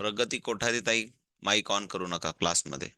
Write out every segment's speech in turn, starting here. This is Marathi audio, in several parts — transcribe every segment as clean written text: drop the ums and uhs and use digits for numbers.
प्रगती कोठारी ताई, माईक ऑन करू नका क्लासमध्ये.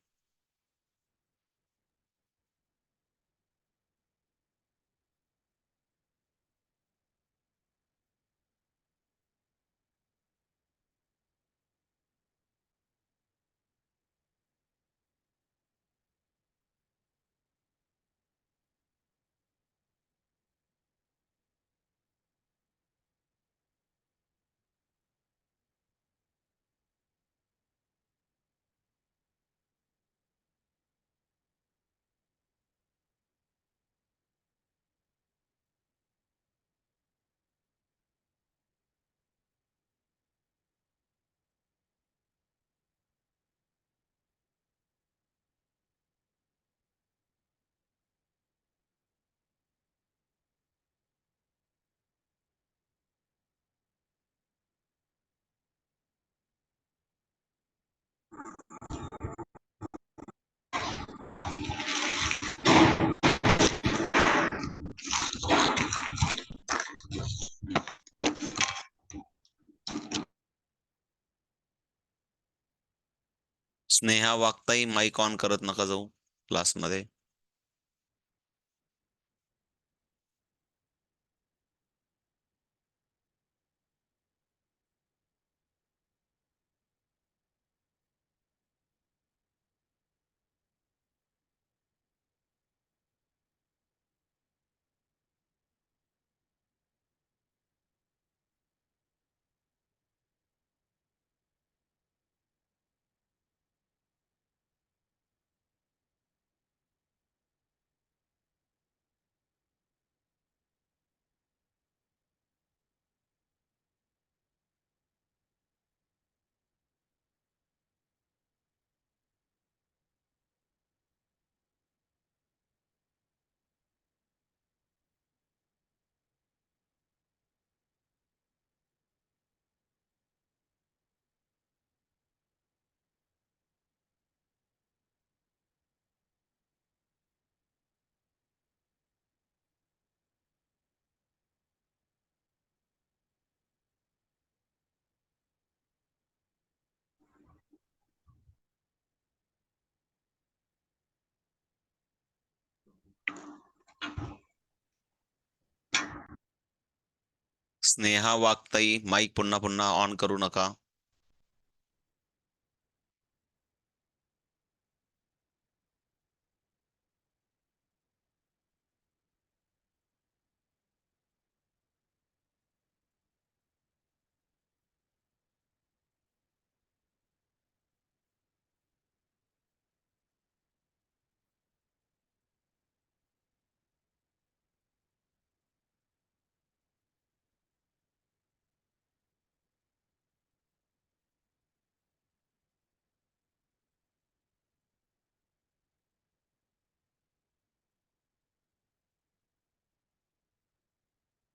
स्नेहा वागताई, माईक ऑन करत नका जाऊ क्लासमध्ये. स्नेहा वागताई, माईक पुन्हा पुन्हा ऑन करू नका.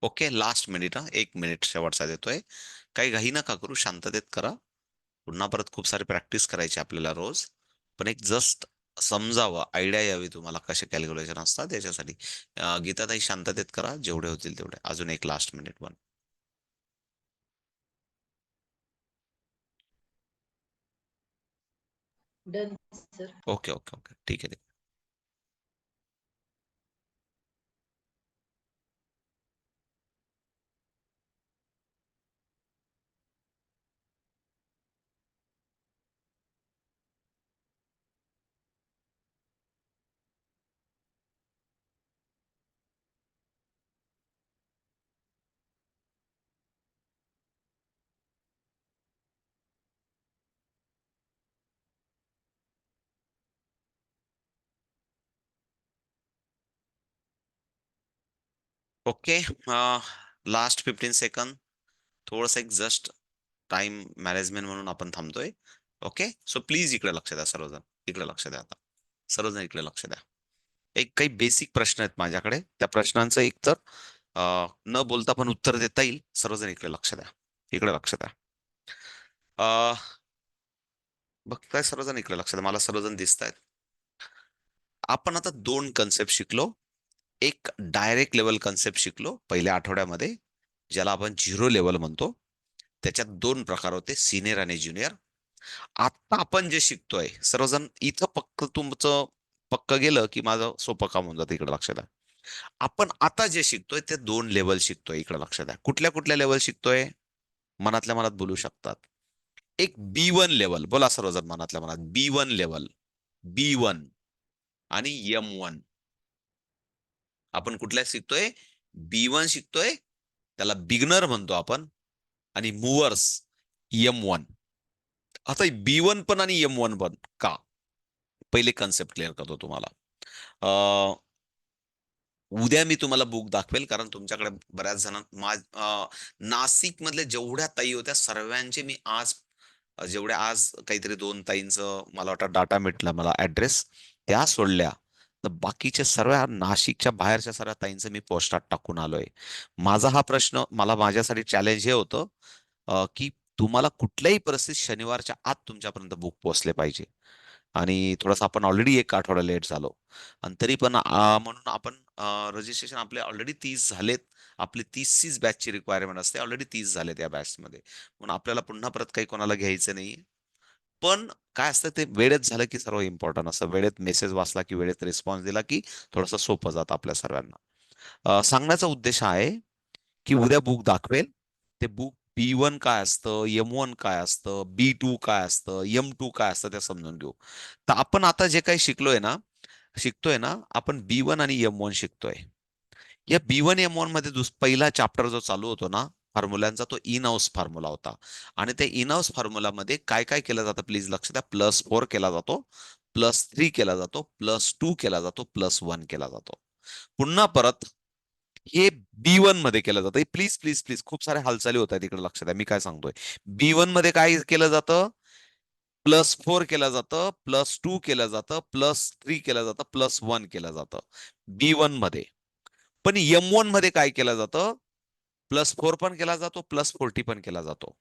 ओके, लास्ट मिनिट हा, 1 मिनिट शेवटचा देतोय. काही घाई नका करू, शांततेत करा. पुन्हा परत खूप सारी प्रॅक्टिस करायची आपल्याला रोज. पण एक जस्ट समजावं, आयडिया यावी तुम्हाला कसे कॅल्क्युलेशन असतात याच्यासाठी. गीताताई, शांततेत करा, जेवढे होतील तेवढे. अजून एक लास्ट मिनिट पण. Done sir. Okay okay okay, ठीक आहे. Okay, last 15 second. थोडस एक जस्ट टाइम मॅनेजमेंट म्हणून आपण थांबतोय. ओके, सो प्लीज इकडे लक्ष द्या सर्वजण. इकडे लक्ष द्या आता. सर्वजण इकडे लक्ष द्या. एक काही बेसिक प्रश्न आहेत माझ्याकडे, त्या प्रश्नांचं एक तर न बोलता पण उत्तर देता येईल. सर्वजण इकडे लक्ष द्या. इकडे लक्ष द्या. बघताय सर्वजण, इकडे लक्ष द्या. मला सर्वजण दिसत आहेत. आपण आता दोन कन्सेप्ट शिकलो. एक डायरेक्ट लेवल कन्सेप्ट शिकलो पहिल्या आठवड्यामध्ये, ज्याला आपण झिरो लेवल म्हणतो. त्याच्यात दोन प्रकार होते, सिनियर आणि ज्युनियर. आता आपण जे शिकतोय सर्वजण इथं पक्क तुमचं पक्क गेलं की माझं सोपं काम होऊन जातं. इकडे लक्षात द्या. आपण आता जे शिकतोय ते दोन लेवल शिकतोय. इकडे लक्षात द्या. कुठल्या कुठल्या लेवल शिकतोय? मनातल्या मनात बोलू शकतात. एक B1 लेवल, बोला सर्वजण मनातल्या मनात, B1 लेवल, B1 आणि M1. आपण कुठल्या शिकतोय? B1 शिकतोय, त्याला बिगनर म्हणतो आपण, आणि मुव्हर्स M1. आता B1 पण आणि M1 पण का? पहिले कन्सेप्ट क्लिअर करतो तुम्हाला. उद्या मी तुम्हाला बुक दाखवेल, कारण तुमच्याकडे बऱ्याच जण नाशिक मधल्या जेवढ्या ताई होत्या सर्वांचे मी आज, जेवढ्या आज काहीतरी दोन ताईंचं मला वाटतं डाटा भेटला मला, ऍड्रेस त्या सोडल्या, तर बाकीच्या सर्व नाशिकच्या बाहेरच्या सर्व ताईंचं मी पोस्टात टाकून आलोय. माझा हा प्रश्न, मला माझ्यासाठी चॅलेंज हे होतं की तुम्हाला कुठल्याही परिस्थितीत शनिवारच्या आत तुमच्यापर्यंत बुक पोहोचले पाहिजे. आणि थोडासा आपण ऑलरेडी एक आठवडा लेट झालो, आणि तरी पण म्हणून आपण रजिस्ट्रेशन आपले ऑलरेडी 30 झालेत. आपली 30च बॅचची रिक्वायरमेंट असते, ऑलरेडी 30 झालेत या बॅचमध्ये. म्हणून आपल्याला पुन्हा परत काही कोणाला घ्यायचं नाहीये. पण काय असतं, ते वेळेत झालं की सर्व इम्पॉर्टंट असतं. वेळेत मेसेज वाचला की वेळेत रिस्पॉन्स दिला की थोडंसं सोपं जातं आपल्या सर्वांना. सांगण्याचा उद्देश हा आहे की उद्या बुक दाखवेल. ते बुक B1 काय असतं, M1 काय असतं, B2 काय असतं, M2 काय असतं, ते समजून घेऊ. तर आपण आता जे काही शिकतोय ना, आपण B1 आणि M1 शिकतोय. या B1 M1 मध्ये पहिला चॅप्टर जो चालू होतो ना फॉर्म्युलांचा, तो इन हाऊस फॉर्म्युला होता. आणि त्या इन हाऊस फॉर्म्युलामध्ये काय काय केलं जातं, प्लीज लक्ष द्या. +4 केला जातो, +3 केला जातो, +2 केला जातो, +1 केला जातो. पुन्हा परत हे B1 मध्ये केलं जातं. प्लीज प्लीज प्लीज, खूप साऱ्या हालचाली होत आहेत, इकडे लक्ष द्या मी काय सांगतोय. B1 मध्ये काय केलं जातं? +4 केलं जातं, +2 केलं जातं, +3 केलं जातं, +1 केलं जातं B1 मध्ये. पण M1 मध्ये काय केलं जातं? +4 पण केला जातो, +40 पण केला जातो,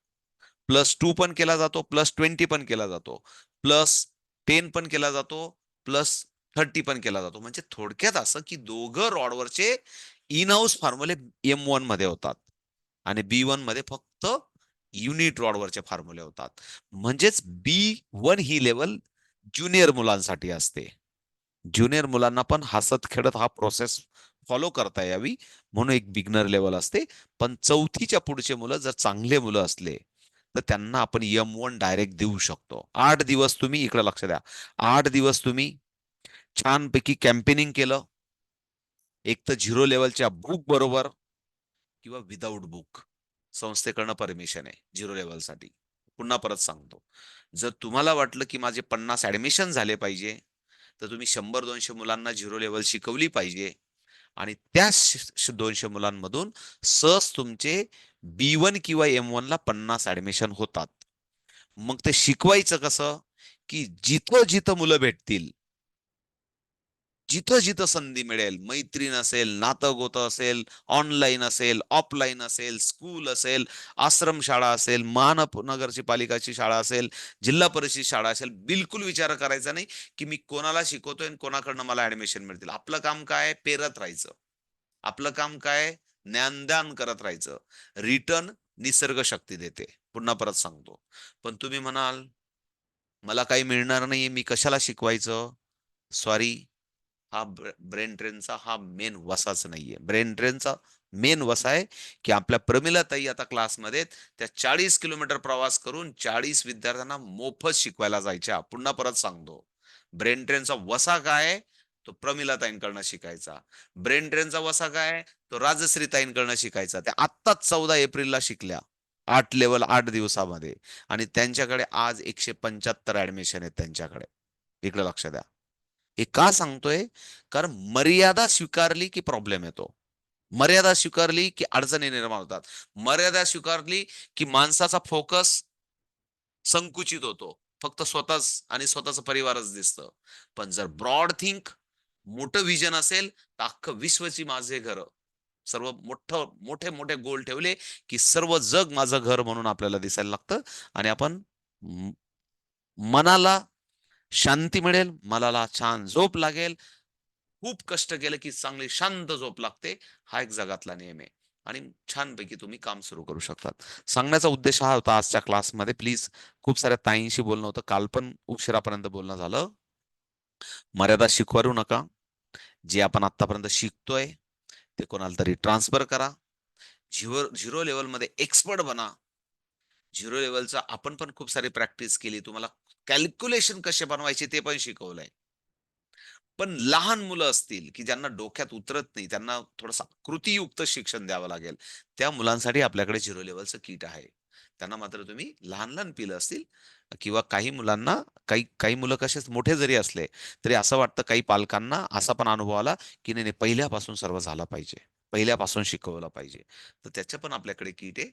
+2 पण केला जातो, +20 पण केला जातो, +10 पण केला जातो, +30 पण केला जातो. म्हणजे थोडक्यात असं की दोघं रॉडवरचे इन हाऊस फॉर्म्युले M1 मध्ये होतात, आणि B1 मध्ये फक्त युनिट रॉडवरचे फॉर्म्युले होतात. म्हणजेच B1 ही लेवल ज्युनियर मुलांसाठी असते. ज्युनियर मुलांना पण हसत खेळत हा प्रोसेस फॉलो करता यावी म्हणून एक बिगनर लेवल असते. पण चौथीच्या पुढचे मुलं जर चांगले मुलं असले तर त्यांना आपण M1 डायरेक्ट देऊ शकतो. 8 दिवस तुम्ही, इकडे लक्ष द्या, 8 दिवस तुम्ही छानपैकी कॅम्पेनिंग केलं, एक तर झिरो लेवलच्या बुक बरोबर किंवा विदाऊट बुक. संस्थेकडनं परमिशन आहे झिरो लेवलसाठी. पुन्हा परत सांगतो, जर तुम्हाला वाटलं की माझे 50 ऍडमिशन झाले पाहिजे, तर तुम्ही 100-200 मुलांना झिरो लेवल शिकवली पाहिजे, आणि त्या 200 मुलांमधून सहज तुमचे B1 किंवा M1 ला 50 ऍडमिशन होतात. मग ते शिकवायचं कसं? की जिथं जिथं मुलं भेटतील, जिथं जिथं संधी मिळेल, मैत्रीण असेल, नातं-गोतं असेल, ऑनलाईन असेल, ऑफलाईन असेल, स्कूल असेल, आश्रमशाळा असेल, महानगरची पालिकाची शाळा असेल, जिल्हा परिषद शाळा असेल, बिलकुल विचार करायचा नाही की मी कोणाला शिकवतोय आणि कोणाकडनं मला ऍडमिशन मिळतील. आपलं काम काय? पेरत राहायचं. आपलं काम काय? ज्ञानदान करत राहायचं. रिटर्न निसर्ग शक्ती देते. पुन्हा परत सांगतो. पण तुम्ही म्हणाल, मला काही मिळणार नाहीये, मी कशाला शिकवायचं? सॉरी, हा ब्रेन ट्रेनचा हा मेन वसाच नाहीये. ब्रेन ट्रेनचा मेन वसा आहे की आपल्या प्रमिला ताई आता क्लासमध्ये आहेत, त्या 40 किलोमीटर प्रवास करून 40 विद्यार्थ्यांना मोफत शिकवायला जायच्या. पुन्हा परत सांगतो, ब्रेन ट्रेनचा वसा काय? तो प्रमिला ताईंकडनं शिकायचा. ब्रेन ट्रेनचा वसा काय? तो राजश्री ताईंकडनं शिकायचा. त्या आत्ताच 14 एप्रिलला शिकल्या, 8 दिवसामध्ये. आणि त्यांच्याकडे आज 175 ऍडमिशन आहेत त्यांच्याकडे. इकडे लक्ष द्या. हे का सांगतोय? कारण मर्यादा स्वीकारली की प्रॉब्लेम येतो. मर्यादा स्वीकारली की अडचणी निर्माण होतात. मर्यादा स्वीकारली की माणसाचा फोकस संकुचित होतो. फक्त स्वतःच आणि स्वतःचा परिवारच दिसतं. पण जर ब्रॉड थिंक, मोठं विजन असेल, तर अख्खं विश्वची माझे घर. सर्व मोठे मोठे गोल ठेवले की सर्व जग माझं घर म्हणून आपल्याला दिसायला लागतं. आणि आपण मनाला शांती मिळेल, मनाला छान झोप लागेल. खूप कष्ट केलं की चांगली शांत झोप लागते. हा एक जगातला नियम आहे आणि छानपैकी तुम्ही काम सुरू करू शकतात. सांगण्याचा उद्देश हा होता आजच्या क्लासमध्ये. प्लीज खूप साऱ्या ताईंशी बोलणं होतं. काल पण उशिरापर्यंत बोलणं झालं. मर्यादा शिकवू नका. जे आपण आत्तापर्यंत शिकतोय, ते कोणाला तरी ट्रान्सफर करा. झिरो झिरो लेव्हलमध्ये एक्सपर्ट बना. झिरो लेव्हलचा आपण पण खूप सारी प्रॅक्टिस केली. तुम्हाला कॅल्क्युलेशन कसे बनवायचे ते पण शिकवलंय. पण लहान मुलं असतील, की ज्यांना डोक्यात उतरत नाही, त्यांना थोडंसं कृतीयुक्त शिक्षण द्यावं लागेल. त्या मुलांसाठी आपल्याकडे झिरो लेव्हलचं किट आहे. त्यांना मात्र तुम्ही लहान-लहान पिलं असतील किंवा काही मुलांना काही काही मुलं कसे मोठे जरी असले, तरी असं वाटतं काही पालकांना असा पण अनुभव आला, की नाही, नाही पहिल्यापासून सर्व झालं पाहिजे. पहिल्यापासून शिकवलं पाहिजे. तर त्याचं पण आपल्याकडे किट आहे.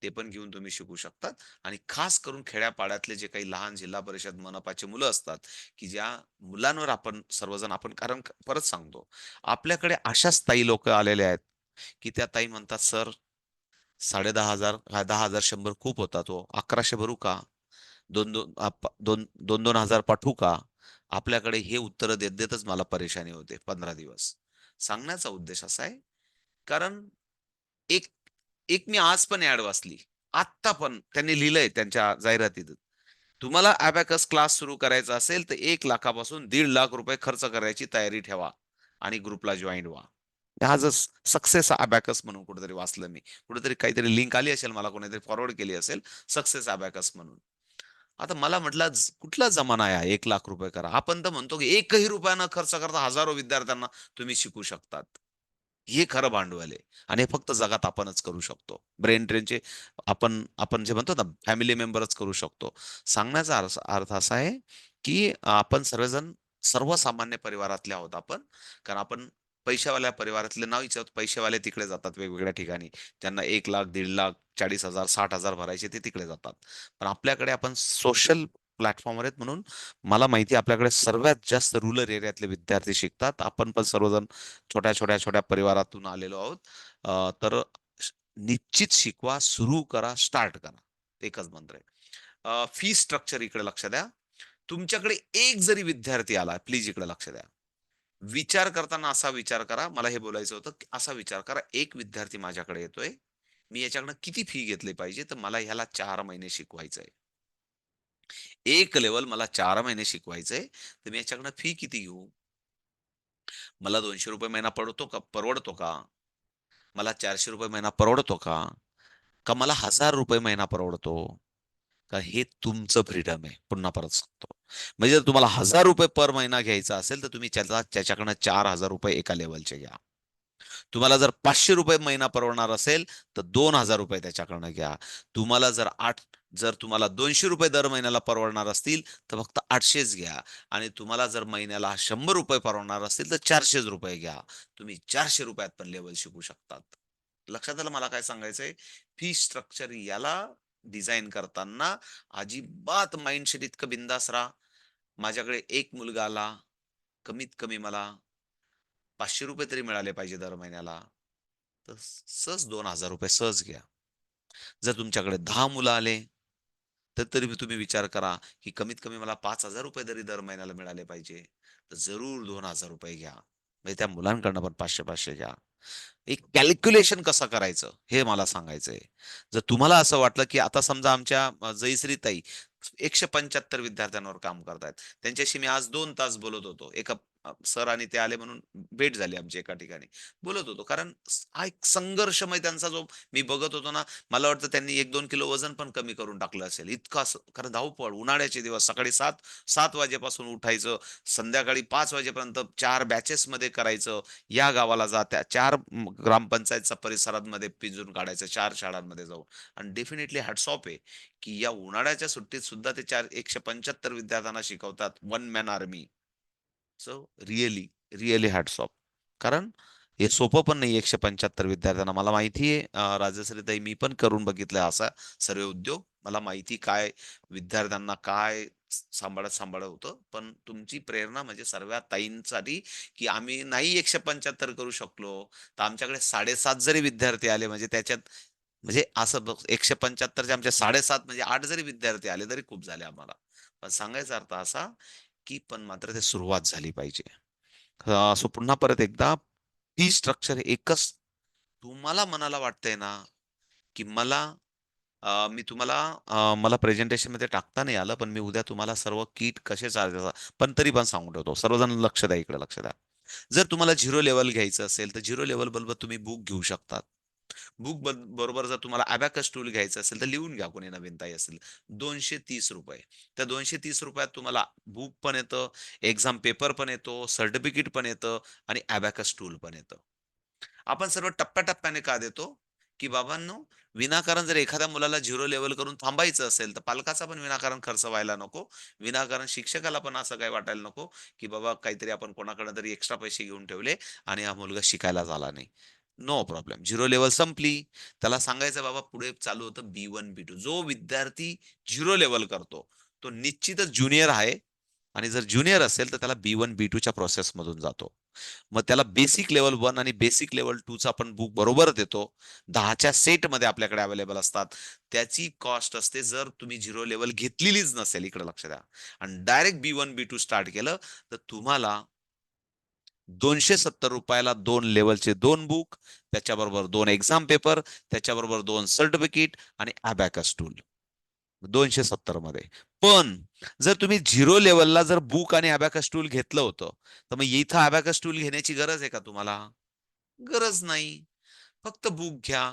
ते पण घेऊन तुम्ही शिकू शकतात आणि खास करून खेड्यापाड्यातले जे काही लहान जिल्हा परिषद, मनपाचे मुलं असतात, की ज्या मुलांवर आपण सर्वजण आपण कारण परत सांगतो, आपल्याकडे अशाच ताई लोकं आलेल्या आहेत, की त्या ताई म्हणतात, "सर 10,500 10,000 100 खूप होतात हो. 1100 भरू का? 2,000 पाठवू का?" आपल्याकडे हे उत्तरं देत-देतच मला परेशानी होते 15 दिवस. सांगण्याचा उद्देश असा आहे, कारण एक एक मी आज पण ॲड वाचली. आत्ता पण त्यांनी लिहिलंय त्यांच्या जाहिरातीत. तुम्हाला अबॅकस क्लास सुरू करायचा असेल, तर 1,00,000 पासून ₹1,50,000 खर्च करायची तयारी ठेवा आणि ग्रुपला जॉइन व्हा. हा जर सक्सेस अबॅकस म्हणून कुठेतरी वाचलं मी. कुठेतरी काहीतरी लिंक आली असेल, मला कोणीतरी फॉरवर्ड केली असेल, सक्सेस अबॅकस म्हणून. आता मला म्हटलं कुठला जमाना आहे हा ₹1,00,000 करा. आपण तर म्हणतो की एकही रुपया न खर्च करता हजारो विद्यार्थ्यांना तुम्ही शिकवू शकतात. हे खरं भांडवल आहे आणि हे फक्त जगात आपणच करू शकतो. ब्रेन ट्रेनचे आपण आपण जे म्हणतो ना, फॅमिली मेंबरच करू शकतो. सांगण्याचा अर्थ अर्थ असा आहे, की आपण सर्वजण सर्वसामान्य परिवारातले आहोत आपण. कारण आपण पैशावाल्या परिवारातले नाही विचारत, पैसेवाले तिकडे जातात वेगवेगळ्या ठिकाणी. त्यांना 1,00,000, 1,50,000, 40,000, 60,000 भरायचे ते तिकडे जातात. पण आपल्याकडे आपण सोशल प्लॅटफॉर्मवर आहेत म्हणून मला माहिती आहे आपल्याकडे सर्वात जास्त रूरल एरियातले विद्यार्थी शिकतात. आपण पण सर्वजण छोट्या परिवारातून आलेलो आहोत. तर निश्चित शिकवा, सुरू करा, स्टार्ट करा. एकच मंत्र आहे. फी स्ट्रक्चर इकडे लक्ष द्या. तुमच्याकडे एक जरी विद्यार्थी आला, प्लीज इकडे लक्ष द्या. विचार करताना असा विचार करा, मला हे बोलायचं होतं, की असा विचार करा, एक विद्यार्थी माझ्याकडे येतोय. मी याच्याकडनं किती फी घेतली पाहिजे? तर मला ह्याला 4 महिने शिकवायचंय. एक लेव्हल मला 4 महिने शिकवायचंय, तर मी याच्याकडनं फी किती घेऊ? मला ₹200 महिना पडतो का परवडतो का? मला ₹400 महिना परवडतो का? का मला ₹1,000 महिना परवडतो? का हे तुमचं फ्रीडम आहे. पुन्हा परत सांगतो. म्हणजे जर तुम्हाला ₹1,000 पर महिना घ्यायचा असेल, तर तुम्ही त्याच्याकडनं ₹4,000 एका लेव्हलचे घ्या. तुम्हाला जर ₹500 महिना परवडणार असेल, तर ₹2,000 त्याच्याकडनं घ्या. तुम्हाला जर तुम्हाला ₹200 दर महिन्याला परवडणार असतील, तर फक्त 800च घ्या आणि तुम्हाला जर महिन्याला ₹100 परवडणार असतील, तर ₹400 घ्या. तुम्ही ₹400त पण लेव्हल शिकू शकतात. लक्षात आलं मला काय सांगायचंय? फी स्ट्रक्चर याला डिझाइन करताना अजिबात माइंडसेट इतकं बिंदास राहा. माझ्याकडे एक मुलगा आला, कमीत कमी मला ₹500 तरी मिळाले पाहिजे दर महिन्याला. तर सहज ₹2,000 सहज घ्या. जर तुमच्याकडे 10 मुलं आले, तर तरी तुम्ही विचार करा, की कमीत कमी मला ₹5,000 तरी दर महिन्याला मिळाले पाहिजे. तर जरूर ₹2,000 घ्या. म्हणजे त्या मुलांकडनं पण 500-500 घ्या. एक कॅल्क्युलेशन कसं करायचं हे मला सांगायचंय. जर तुम्हाला असं वाटलं, की आता समजा आमच्या जयश्रीताई 175 विद्यार्थ्यांवर काम करतायत. त्यांच्याशी मी आज 2 तास बोलत होतो. एका सर आणि ते आले म्हणून भेट झाली आमची एका ठिकाणी. बोलत होतो. कारण हा एक संघर्षमय त्यांचा जो मी बघत होतो ना, मला वाटतं त्यांनी 1-2 किलो वजन पण कमी करून टाकलं असेल. इतकं असं कारण धावपळ, उन्हाळ्याचे दिवस, सकाळी 7 वाजेपासून उठायचं, संध्याकाळी 5 वाजेपर्यंत 4 बॅचेसमध्ये करायचं. या गावाला जा, त्या 4 ग्रामपंचायतच्या परिसरांमध्ये पिंजून काढायचं, 4 शाळांमध्ये जाऊन आणि डेफिनिटली हॅट्स ऑफ आहे, की या उन्हाळ्याच्या सुट्टीत सुद्धा ते 175 विद्यार्थ्यांना शिकवतात. One man army. So really hats off. कारण हे सोपं पण नाही 175 विद्यार्थ्यांना. मला माहिती आहे राजश्रीताई मी पण करून बघितलाय असा सर्वे उद्योग. मला माहिती काय विद्यार्थ्यांना काय सांभाळत होतं. पण तुमची प्रेरणा म्हणजे सर्व ताईंसाठी, की आम्ही नाही 175 करू शकलो, तर आमच्याकडे 7.5 जरी विद्यार्थी आले म्हणजे त्याच्यात म्हणजे असं बघ 175 चे आमचे 7.5 म्हणजे 8 जरी विद्यार्थी आले तरी खूप झाले आम्हाला. पण सांगायचा अर्थ असा, की पण मात्र ते सुरुवात झाली पाहिजे. सो पुन्हा परत एकदा फी स्ट्रक्चर एकच. तुम्हाला मनाला वाटतंय ना, की मी तुम्हाला मला प्रेझेंटेशन मध्ये टाकता नाही आलं, पण मी उद्या तुम्हाला सर्व किट कसे चालतात पण तरी पण सांगून ठेवतो. सर्वजण लक्ष द्या, इकडे लक्ष द्या. जर तुम्हाला झिरो लेवल घ्यायचं असेल, तर झिरो लेवल बरोबर तुम्ही बुक घेऊ शकतात. बरोबर जर तुम्हाला अबॅकस टूल घ्यायचं असेल, तर लिहून घ्या कोणी नवीन ताई असेल. ₹230. त्या ₹230 तुम्हाला बुक पण येतं, एक्झाम पेपर पण येतो, सर्टिफिकेट पण येतं आणि अबॅकस टूल पण येतं. आपण सर्व टप्प्याटप्प्याने का देतो? की बाबांनो, विनाकारण जर एखाद्या मुलाला झिरो लेव्हल करून थांबायचं असेल, तर पालकाचा पण विनाकारण खर्च व्हायला नको. विनाकारण शिक्षकाला पण असं काही वाटायला नको, की बाबा काहीतरी आपण कोणाकडे तरी एक्स्ट्रा पैसे घेऊन ठेवले आणि हा मुलगा शिकायला झाला नाही. No problem. झिरो लेव्हल संपली. त्याला सांगायचं बाबा पुढे चालू होतं B1, B2. जो विद्यार्थी झिरो लेव्हल करतो, तो निश्चितच ज्युनियर आहे आणि जर ज्युनियर असेल, तर त्याला B1, B2च्या प्रोसेसमधून जातो. मग त्याला बेसिक लेव्हल 1 आणि बेसिक लेव्हल 2 चा आपण बुक बरोबर देतो. 10च्या सेटमध्ये आपल्याकडे अवेलेबल असतात. त्याची कॉस्ट असते जर तुम्ही झिरो लेव्हल घेतलेलीच नसेल, इकडे लक्ष द्या आणि डायरेक्ट B1, B2 स्टार्ट केलं, तर तुम्हाला ₹270 ला 2 लेव्हलचे 2 बुक, त्याच्याबरोबर 2 एक्झाम पेपर, त्याच्याबरोबर 2 सर्टिफिकेट आणि अबॅकस टूल. 270 मध्ये. पण जर तुम्ही झिरो लेव्हलला जर बुक आणि अबॅकस टूल घेतलं होतं, तर मग इथं अबॅकस टूल घेण्याची गरज आहे का तुम्हाला? गरज नाही. फक्त बुक घ्या.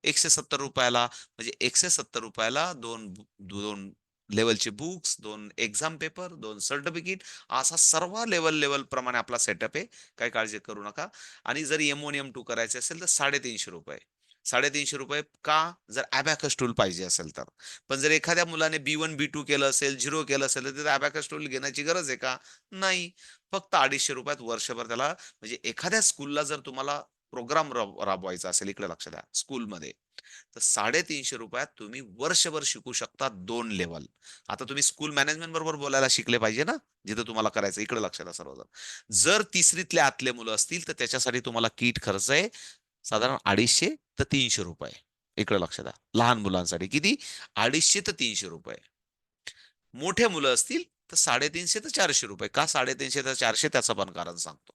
₹170 ला म्हणजे ₹170 ला 2 लेव्हलचे बुक्स, 2 एक्झाम पेपर, 2 सर्टिफिकेट असा सर्व लेव्हल प्रमाणे आपला सेटअप आहे. काही काळजी करू नका. आणि जर M1, M2 करायचे असेल तर ₹350. ₹350 का? जर अबॅकस टूल पाहिजे असेल तर. पण जर एखाद्या मुलाने B1, B2 केलं असेल, 0 केलं असेल, तर तिथे अबॅकस टूल घेण्याची गरज आहे का? नाही. फक्त ₹250 वर्षभर त्याला म्हणजे एखाद्या स्कूलला जर तुम्हाला प्रोग्राम राबवायचा असेल, इकडे लक्ष द्या, स्कूलमध्ये, तर ₹350 तुम्ही वर्षभर शिकू शकता 2 लेव्हल. आता तुम्ही स्कूल मॅनेजमेंट बरोबर बोलायला शिकले पाहिजे ना, जिथं तुम्हाला करायचं. इकडे लक्ष द्या सर्वजण. जर तिसरीतल्या आतले मुलं असतील, तर त्याच्यासाठी तुम्हाला किट खर्च आहे साधारण 250 ते ₹300. इकडे लक्ष द्या. लहान मुलांसाठी किती? 250 ते ₹300. मोठे मुलं असतील, तर ₹350 ते ₹400. का ₹350 ते ₹400 त्याचं पण कारण सांगतो.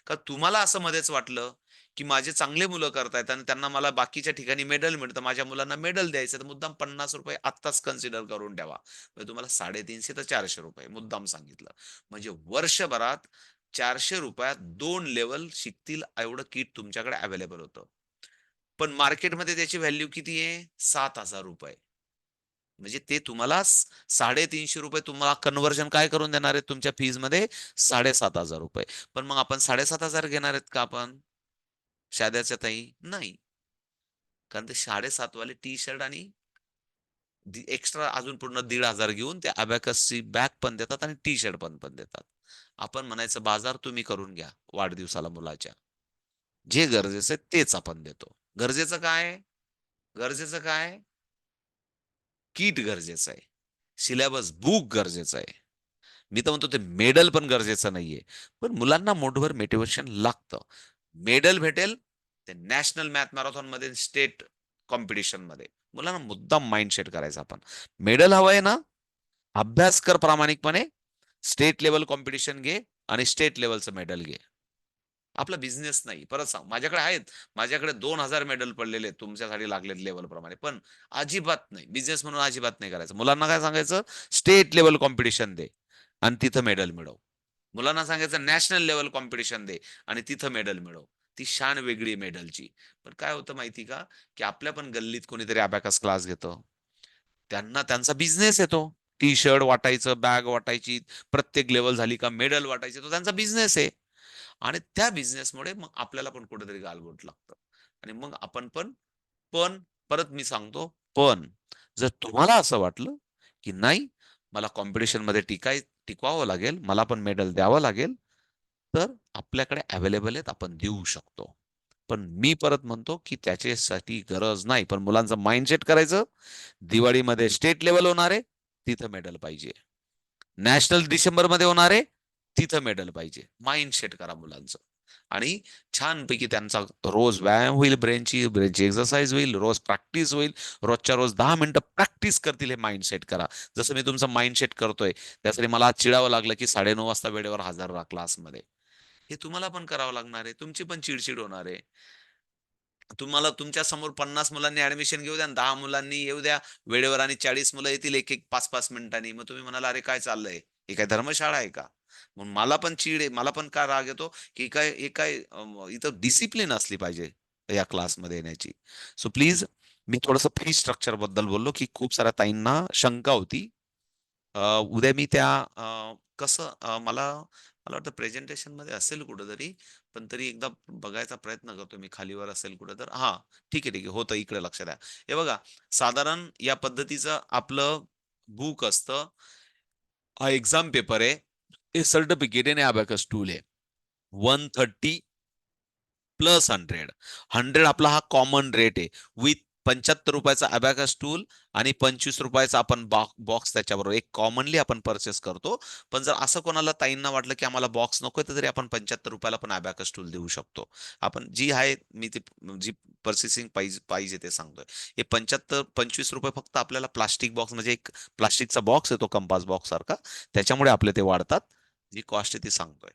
का तुम्हाला असं मध्येच वाटलं, की माझे चांगले मुलं करतायत आणि त्यांना मला बाकीच्या ठिकाणी मेडल मिळतं. माझ्या मुलांना मेडल द्यायचं, तर मुद्दाम ₹50 आत्ताच कन्सिडर करून ठेवा. म्हणजे तुम्हाला ₹350 ते ₹400 मुद्दाम सांगितलं. म्हणजे वर्षभरात ₹400त 2 लेव्हल शिकतील एवढं किट तुमच्याकडे अवेलेबल होतं. पण मार्केटमध्ये त्याची व्हॅल्यू किती आहे? ₹7,000. म्हणजे ते तुम्हाला ₹350 तुम्हाला कन्व्हर्जन काय करून देणार आहेत तुमच्या फीजमध्ये? ₹7,500. पण मग आपण 7,500 घेणार आहेत का आपण? शाद्याच्या ताई? नाही. कारण ते 7,500 वाले टी-शर्ट आणि एक्स्ट्रा अजून पूर्ण 1,500 घेऊन ते अबॅकसची बॅग पण देतात आणि टी-शर्ट पण देतात. आपण म्हणायचं बाजार तुम्ही करून घ्या वाढदिवसाला मुलाच्या. जे गरजेचं आहे तेच आपण देतो. गरजेचं काय आहे? गरजेचं काय आहे? किट गरजेचं आहे. सिलेबस बुक गरजेचं आहे. मी तर म्हणतो ते मेडल पण गरजेचं नाहीये. पण मुलांना मोठभर मोटिव्हेशन लागतं. मेडल भेटेल ते नॅशनल मॅथ मॅरेथॉनमध्ये, स्टेट कॉम्पिटिशनमध्ये. मुलांना मुद्दाम माइंडसेट करायचा आपण. मेडल हवंय ना? अभ्यास कर प्रामाणिकपणे. स्टेट लेव्हल कॉम्पिटिशन घे आणि स्टेट लेव्हलचं मेडल घे. आपला बिझनेस नाही. परत सांग माझ्याकडे आहेत. माझ्याकडे 2,000 मेडल पडलेले आहेत तुमच्यासाठी लागलेत लेव्हलप्रमाणे. पण अजिबात नाही. बिझनेस म्हणून अजिबात नाही करायचं. मुलांना काय सांगायचं? स्टेट लेव्हल कॉम्पिटिशन दे आणि तिथं मेडल मिळव. मुलांना सांगायचं नॅशनल लेव्हल कॉम्पिटिशन दे आणि तिथं मेडल मिळव. ती शान वेगळी आहे मेडलची. पण काय होतं माहिती का? की आपल्या पण गल्लीत कोणीतरी अबॅकस क्लास घेतं. त्यांना त्यांचा बिझनेस आहे टी-शर्ट वाटायचं, बॅग वाटायची, प्रत्येक लेव्हल झाली का मेडल वाटायचे. तो त्यांचा बिझनेस आहे. आणि त्या बिझनेसमुळे मग आपल्याला पण कुठेतरी गालबोट लागतं. आणि मग आपण पण परत मी सांगतो, पण जर तुम्हाला असं वाटलं, की नाही मला कॉम्पिटिशनमध्ये टिकवावं लागेल, मला पण मेडल द्यावं लागेल, तर आपल्याकडे अवेलेबल आहेत, आपण देऊ शकतो. पण मी परत म्हणतो, की त्याच्यासाठी गरज नाही. पण मुलांचं माइंडसेट करायचं, दिवाळीमध्ये स्टेट लेव्हल होणार आहे, तिथं मेडल पाहिजे. नॅशनल डिसेंबरमध्ये होणार आहे, तिथं मेडल पाहिजे. माइंडसेट करा मुलांचं. आणि छानपैकी त्यांचा रोज व्यायाम होईल, ब्रेनची एक्सरसाइज होईल, रोज प्रॅक्टिस होईल. रोजच्या रोज 10 मिनिटं प्रॅक्टिस करतील हे माइंड सेट करा. जसं मी तुमचं माइंड सेट करतोय त्यासाठी मला आज चिडावं लागलं की 9:30 वाजता वेळेवर हजर राहा क्लासमध्ये. हे तुम्हाला पण करावं लागणार आहे. तुमची पण चिडचिड होणार आहे. तुम्हाला तुमच्या समोर 50 मुलांनी ऍडमिशन घेऊ द्या आणि 10 मुलांनी येऊ द्या वेळेवर आणि 40 मुलं येतील एक एक 5-5 मिनिटांनी. मग तुम्ही म्हणाल, "अरे काय चाललंय? ही काय धर्मशाळा आहे का?" मग मला पण चीड आहे. मला पण का राग येतो, की हे काय इथं डिसिप्लिन असली पाहिजे या क्लासमध्ये येण्याची. सो प्लीज मी थोडंसं फी स्ट्रक्चरबद्दल बोललो, की खूप साऱ्या ताईंना शंका होती. उद्या मी त्या कसं मला वाटतं प्रेझेंटेशनमध्ये असेल कुठेतरी, पण तरी एकदा बघायचा प्रयत्न करतो मी खालीवर असेल कुठं तर. हां, ठीक आहे, ठीक आहे. होतं इकडे लक्ष द्या. हे बघा, साधारण या पद्धतीचं आपलं बुक असतं. हा एक्झाम पेपर आहे. हे सर्टिफिकेट आहे आणि अबॅकस टूल आहे. 130 प्लस 100. 100 आपला हा कॉमन रेट आहे. विथ ₹75 अबॅकस टूल आणि ₹25 आपण बॉक्स त्याच्याबरोबर एक कॉमनली आपण पर्चेस करतो. पण जर असं कोणाला ताईंना वाटलं, की आम्हाला बॉक्स नकोय, तर तरी आपण ₹75 पण अबॅकस टूल देऊ शकतो. आपण जी आहे मी ती जी पर्चेसिंग पाहिजे पाहिजे ते सांगतोय. हे 75 ₹25 फक्त आपल्याला प्लास्टिक बॉक्स म्हणजे एक प्लास्टिकचा बॉक्स येतो कंपास बॉक्स सारखा. त्याच्यामुळे आपले ते वाढतात. जी कॉस्ट आहे ती सांगतोय.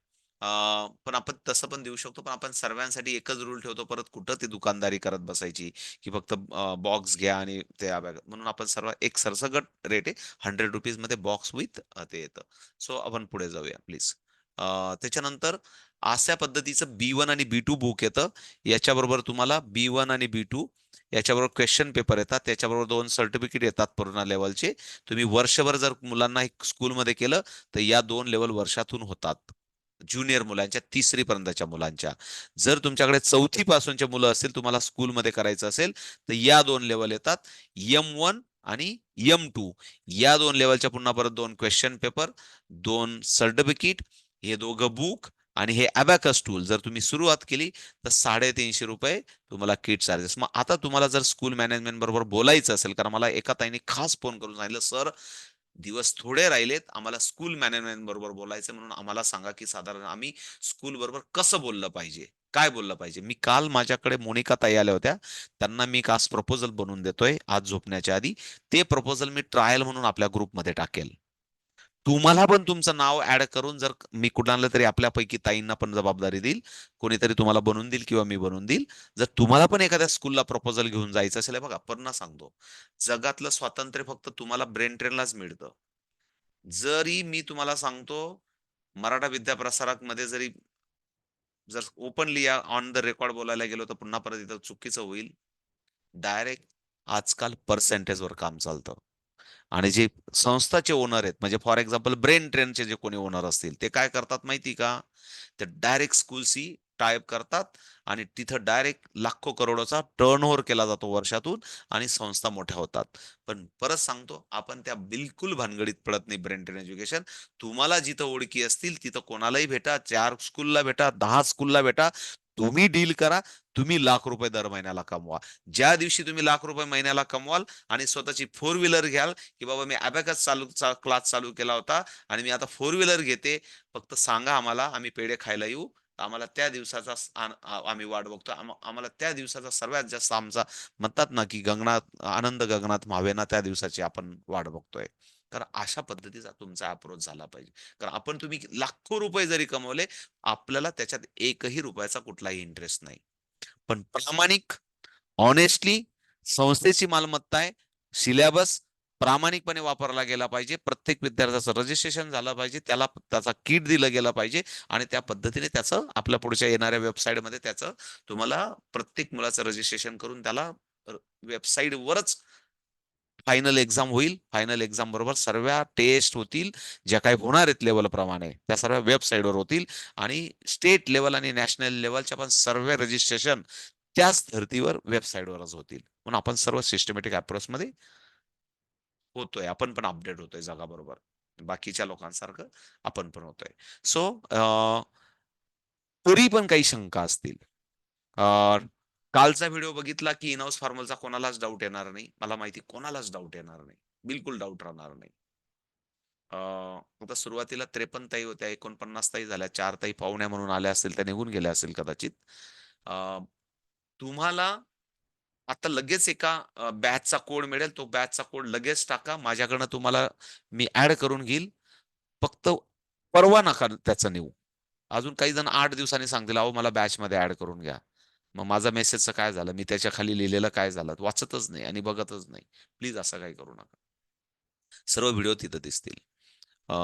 पण आपण तसं पण देऊ शकतो. पण आपण सर्वांसाठी एकच रूल ठेवतो. परत कुठं ती दुकानदारी करत बसायची, की फक्त बॉक्स घ्या आणि ते म्हणून आपण सर्व एक सरसकट रेट आहे. ₹100 मध्ये बॉक्स विथ ते येतं. सो आपण पुढे जाऊया प्लीज. त्याच्यानंतर अशा पद्धतीचं बी1 आणि बी2 बुक येतं. याच्याबरोबर तुम्हाला बी1 आणि बी2 याच्याबरोबर क्वेश्चन पेपर येतात. त्याच्याबरोबर 2 सर्टिफिकेट येतात पूर्ण लेव्हलचे. तुम्ही वर्षभर जर मुलांना एक स्कूलमध्ये केलं, तर या 2 लेव्हल वर्षातून होतात. ज्युनियर मुलांच्या 3री पर्यंतच्या मुलांच्या. जर तुमच्याकडे 4थी पासूनचे मुलं असतील, तुम्हाला स्कूलमध्ये करायचं असेल, तर या 2 लेव्हल येतात. एम1 आणि एम2 या 2 लेव्हलच्या पुन्हा परत 2 क्वेश्चन पेपर, 2 सर्टिफिकेट, हे दोघं बुक आणि हे अबॅकस टूल जर तुम्ही सुरुवात केली, तर ₹350 तुम्हाला किट चार्जेस. मग आता तुम्हाला जर स्कूल मॅनेजमेंट बरोबर बोलायचं असेल, कारण मला एका ताईने खास फोन करून सांगितलं, "सर दिवस थोडे राहिलेत. आम्हाला स्कूल मॅनेजमेंट बरोबर बोलायचं म्हणून आम्हाला सांगा, की साधारण आम्ही स्कूल बरोबर कसं बोललं पाहिजे? काय बोललं पाहिजे?" मी काल माझ्याकडे मोनिका ताई आल्या होत्या. त्यांना मी एक आज प्रपोजल बनवून देतोय, आज झोपण्याच्या आधी. ते प्रपोजल मी ट्रायल म्हणून आपल्या ग्रुपमध्ये टाकेल. तुम्हाला पण तुमचं नाव ॲड करून जर मी कुणाला तरी आपल्यापैकी ताईंना पण जबाबदारी देईल. कोणीतरी तुम्हाला बनवून देईल किंवा मी बनवून देईल. जर तुम्हाला पण एखाद्या स्कूलला प्रपोजल घेऊन जायचं असेल, हे बघा पुन्हा सांगतो. जगातलं स्वातंत्र्य फक्त तुम्हाला ब्रेन ट्रेनलाच मिळतं. जरी मी तुम्हाला सांगतो, मराठा विद्याप्रसारकमध्ये जरी जर ओपनली या ऑन द रेकॉर्ड बोलायला गेलो, तर पुन्हा परत इथं चुकीचं होईल. डायरेक्ट आजकाल पर्सेंटेजवर काम चालतं. आणि जे संस्थाचे ओनर आहेत, म्हणजे फॉर एक्झाम्पल ब्रेन ट्रेनचे जे कोणी ओनर असतील, ते काय करतात माहिती का? ते डायरेक्ट स्कूलशी टाय करतात आणि तिथं डायरेक्ट लाखो करोडोचा टर्नओव्हर केला जातो वर्षातून आणि संस्था मोठ्या होतात. पण परत सांगतो, आपण त्या बिलकुल भानगडीत पडत नाही ब्रेन ट्रेन एज्युकेशन. तुम्हाला जिथं ओळखी असतील, तिथं कोणालाही भेटा, 4 स्कूलला भेटा, 10 स्कूलला भेटा. तुम्ही डील करा. तुम्ही ₹1,00,000 दर महिन्याला कमवा. ज्या दिवशी तुम्ही ₹1,00,000 महिन्याला कमवाल आणि स्वतःची फोर व्हीलर घ्याल, की बाबा मी अबॅकस क्लास चालू केला होता आणि मी आता फोर व्हीलर घेते. फक्त सांगा आम्हाला, आम्ही पेढे खायला येऊ. आम्हाला त्या दिवसाचा आम्ही वाट बघतो. आम्हाला त्या दिवसाचा सर्वात जास्त आमचा म्हणतात ना, की आनंद गगनात मावेना त्या दिवसाची आपण वाट बघतोय. तर अशा पद्धतीचा तुमचा अप्रोच झाला पाहिजे. कारण तुम्ही लाखो रुपये जरी कमवले, आपल्याला त्याच्यात एकही रुपयाचा कुठलाही इंटरेस्ट नाही. पण प्रामाणिक, हॉनेस्टली संस्थेची मालमत्ता आहे. सिलॅबस प्रामाणिकपणे वापरला गेला पाहिजे. प्रत्येक विद्यार्थ्याचं रजिस्ट्रेशन झालं पाहिजे. त्याला त्याचा किट दिलं गेलं पाहिजे आणि त्या पद्धतीने त्याचं आपल्या पुढच्या येणाऱ्या वेबसाईटमध्ये त्याचं तुम्हाला प्रत्येक मुलाचं रजिस्ट्रेशन करून त्याला वेबसाईटवरच फायनल एक्झाम होईल. फायनल एक्झाम बरोबर सर्व टेस्ट होतील. ज्या काही होणार आहेत लेव्हलप्रमाणे, त्या सर्व वेबसाईटवर होतील आणि स्टेट लेव्हल आणि नॅशनल लेव्हलच्या पण सर्व रजिस्ट्रेशन त्याच धर्तीवर वेबसाईटवरच होतील. म्हणून आपण सर्व सिस्टमॅटिक अप्रोचमध्ये होतोय. आपण पण अपडेट होतोय जगाबरोबर. बाकीच्या लोकांसारखं आपण पण होतोय. सो तरी पण काही शंका असतील. अ, कालचा व्हिडिओ बघितला की इन हाऊस फॉर्मलचा कोणालाच डाऊट येणार नाही. मला माहिती कोणालाच डाऊट येणार नाही. बिलकुल डाऊट राहणार नाही. आता सुरुवातीला 53 ताई होत्या, 49 ताई झाल्या, 4 ताई पाहुण्या म्हणून आल्या असतील, त्या निघून गेल्या असतील कदाचित. तुम्हाला आता लगेच एका बॅचचा कोड मिळेल. तो बॅचचा कोड लगेच टाका. माझ्याकडनं तुम्हाला मी ॲड करून घेईल. फक्त परवा नका त्याचं नेऊ. अजून काही जण 8 दिवसांनी सांगतील, "अहो मला बॅचमध्ये ॲड करून घ्या." मग माझा मेसेजचं काय झालं? मी त्याच्या खाली लिहिलेलं काय झालं? वाचतच नाही आणि बघतच नाही. प्लीज असं काही करू नका. सर्व व्हिडिओ तिथं दिसतील. अ,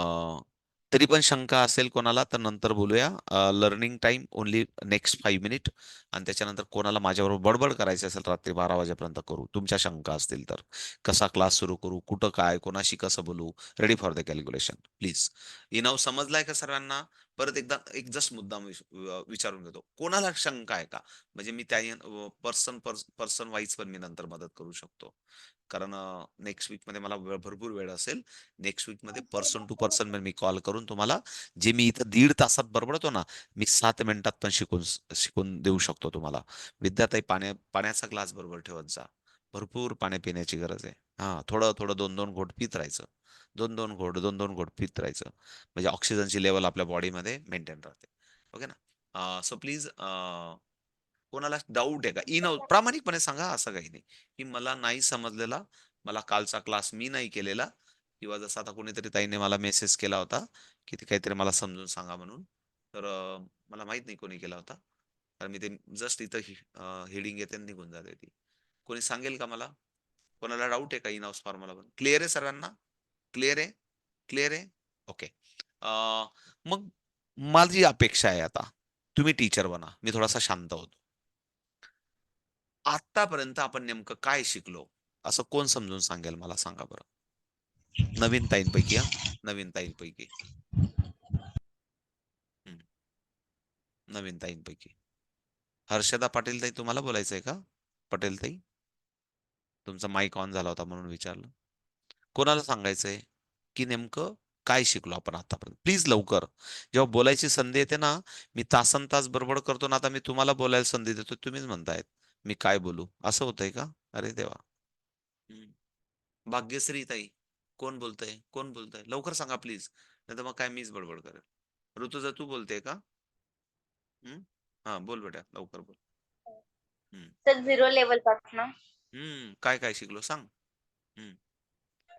तरी पण शंका असेल कोणाला तर नंतर बोलूया. Learning time only next 5 minute आणि त्याच्यानंतर कोणाला माझ्याबरोबर बडबड करायची असेल रात्री 12 वाजेपर्यंत करू. तुमच्या शंका असतील तर. कसा क्लास सुरू करू? कुठं काय? कोणाशी कसं बोलू? Ready for the calculation please. इनाव समजलाय का सर्वांना? परत एकदा एक जस्ट मुद्दाम विचारून घेतो. कोणाला शंका आहे का? म्हणजे मी त्या पर्सन वाईज पण मी नंतर मदत करू शकतो. कारण नेक्स्ट वीकमध्ये मला भरपूर वेळ असेल. नेक्स्ट वीकमध्ये पर्सन टू पर्सन मी कॉल करून तुम्हाला जे मी इथं 1.5 तासात बडबडतो ना, मी 7 मिनिटात पण शिकून देऊ शकतो तुम्हाला. विद्याताई पाण्याचा ग्लास बरोबर ठेवत जा. भरपूर पाणी पिण्याची गरज आहे. हां, थोडं-थोडं 2-2 घोट पीत राहायचं. 2-2 घोट, 2-2 घोट पीत राहायचं. म्हणजे ऑक्सिजनची लेव्हल आपल्या बॉडीमध्ये मेंटेन राहते. ओके ना? सो प्लीज कोणाला डाऊट आहे का? प्रामाणिकपणे सांगा असं काही नाही, की मला नाही समजलेला, मला कालचा क्लास मी नाही केलेला किंवा जसं आता कोणीतरी ताईने मला मेसेज केला होता, की ते काहीतरी मला समजून सांगा म्हणून. तर मला माहीत नाही कोणी केला होता. तर मी ते जस्ट इथं हेडिंग येते आणि निघून जाते ती. कोणी सांगेल का मला? कोणाला डाऊट आहे का इन हाऊस फॉर्म्युला पण? क्लिअर आहे सर्वांना? क्लिअर आहे? क्लिअर आहे? ओके. मग माझी अपेक्षा आहे आता, तुम्ही टीचर बना. मी थोडासा शांत होतो. आत्तापर्यंत आपण नेमकं काय शिकलो? असं कोण समजून सांगेल मला सांगा बरं? नवीन ताईंपैकी हां, नवीन ताईंपैकी. हं, नवीन ताईंपैकी. हर्षदा पाटील ताई तुम्हाला बोलायचंय का? पटेल ताई? तुमचा माईक ऑन झाला होता म्हणून विचारलं. कोणाला सांगायचंय, की नेमकं काय शिकलो आपण आत्तापर्यंत? प्लीज लवकर. जेव्हा बोलायची संधी येते ना, मी तासनतास बडबड करतो ना, आता मी तुम्हाला बोलायला संधी देतो, तुम्हीच म्हणतायत, मी काय बोलू? असं होतंय का? अरे देवा! हं. भाग्यश्री ताई, कोण बोलतंय? कोण बोलतंय? लवकर सांगा प्लीज. नाहीतर मग काय मीच बडबड करेल. ऋतुजा तू बोलतेय का? हं? हां, बोल बेटा लवकर बोल. हं. तर 0 लेव्हलपासनं काय काय शिकलो सांग? हं,